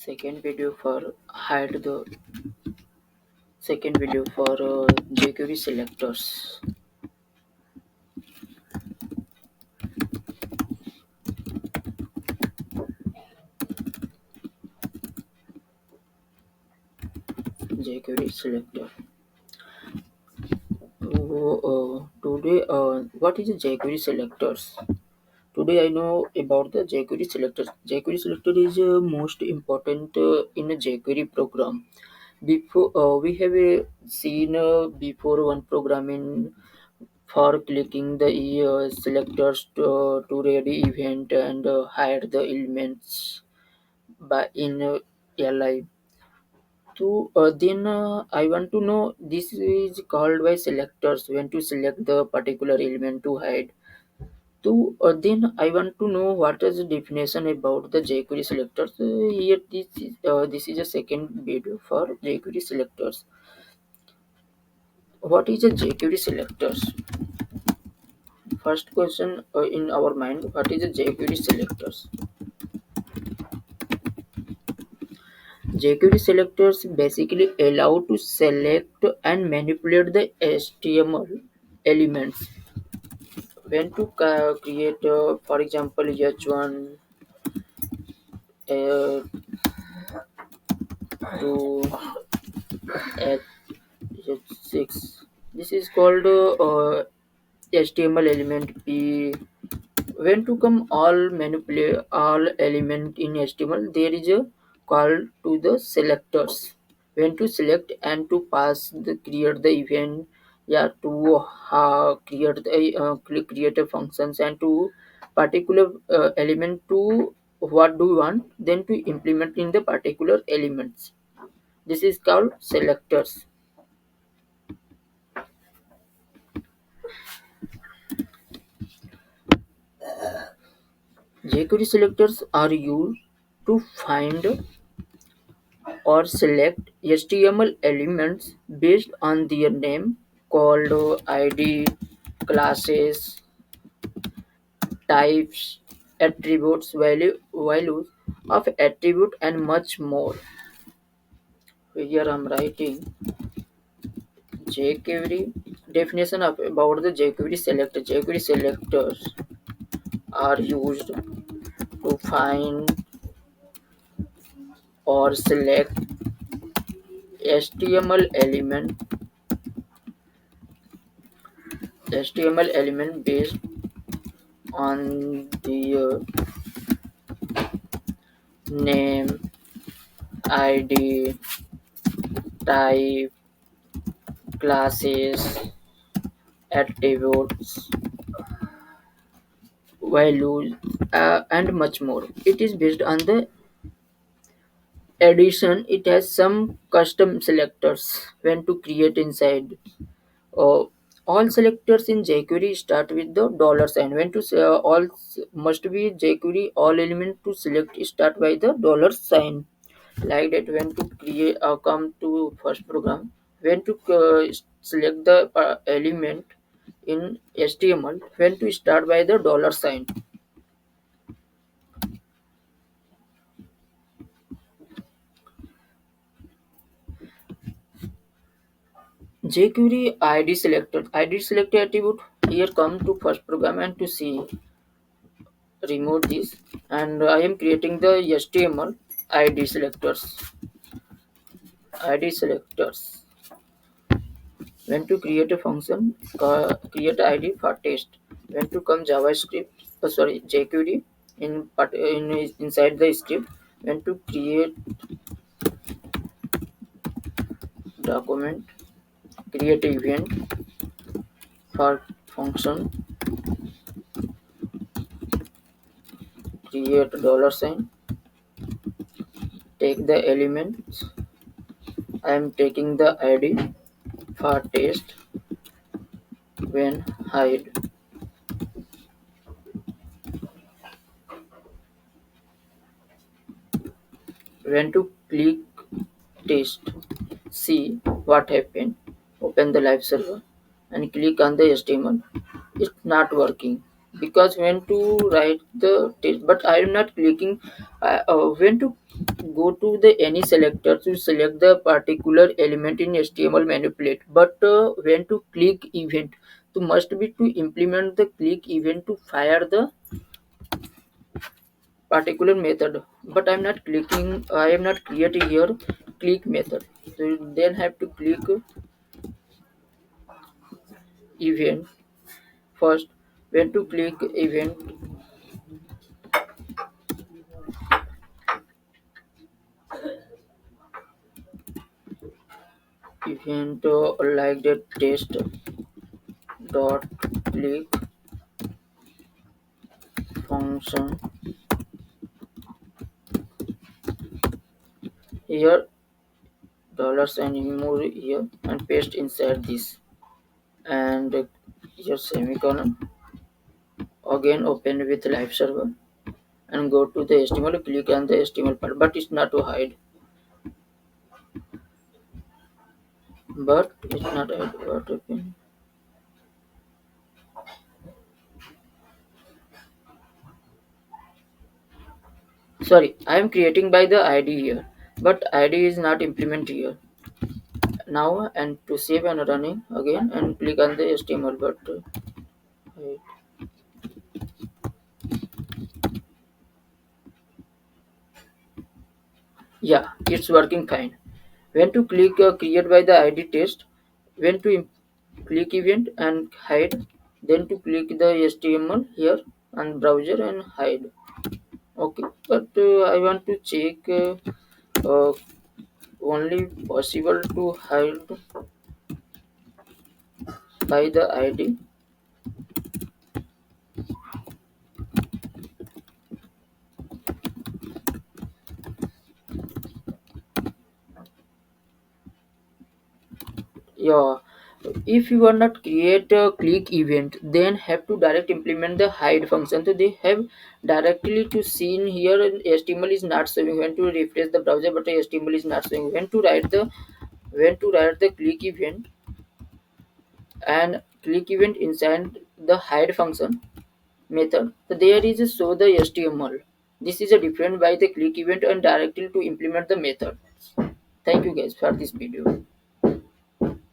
Second video for hide the second video for jQuery selectors. jQuery selector. Today, what is a jQuery selectors? Today I know about the jQuery selectors. jQuery selector is most important in a jQuery program. Before we have seen before one program in for clicking the selectors to read event and hide the elements by in li. So then I want to know this is called by selectors when to select the particular element to hide. So then I want to know what is the definition about the jQuery selectors. Here this is a second video for jQuery selectors. What is a jQuery selectors? First question in our mind: what is a jQuery selectors? jQuery selectors basically allow to select and manipulate the HTML elements when to create, for example, H1 to H6. This is called HTML element P. When to come all manipulate all element in HTML, there is a call to the selectors. When to select and to pass the create the event, yeah, to create a functions and to particular element to what do you want, then to implement in the particular elements. This is called selectors. jQuery selectors are used to find or select HTML elements based on their name, called ID, classes, types, attributes, values of attribute, and much more. Here I'm writing jQuery definition of about the jQuery selector. jQuery selectors are used to find or select HTML element based on the name, ID, type, classes, attributes, values, and much more. It is based on the addition. It has some custom selectors when to create inside. Uh, all selectors in jQuery start with the dollar sign. When to say must be jQuery all element to select start by the dollar sign. Like that, when to create come to first program, when to select the element in HTML, when to start by the dollar sign. jQuery ID selector attribute. Here come to first program and to see remove this, and I am creating the HTML ID selectors. ID selectors. When to create a function, create ID for test. When to come JavaScript, jQuery inside the script. When to create document, create event for function, create dollar sign, take the elements. I am taking the ID for test. When hide, when to click test, see what happened. Open the live server and click on the HTML. It's not working because when to write the text, but I am not clicking. When to go to the any selector to select the particular element in HTML manipulate, but when to click event to must be to implement the click event to fire the particular method, but I'm not clicking. I am not creating here click method, so you then have to click event first. When to click event like the test dot click function here, dollar sign remove here and paste inside this, and here semicolon, again open with live server and go to the HTML, click on the HTML part, but it's not to hide, but it's not hide what open. Sorry, I am creating by the ID here, but ID is not implement here now. And to save and running again and click on the HTML, but hide. Yeah, it's working fine. When to click create by the ID test, when to click event and hide, then to click the HTML here and browser and hide. Okay, but I want to check only possible to hide by the ID. Yeah, if you are not create a click event, then have to direct implement the hide function, so they have directly to seen here. HTML is not showing when to refresh the browser, but HTML is not showing when to write the click event, and click event inside the hide function method, so there is a show the HTML. This is a different by the click event and directly to implement the method. Thank you guys for this video.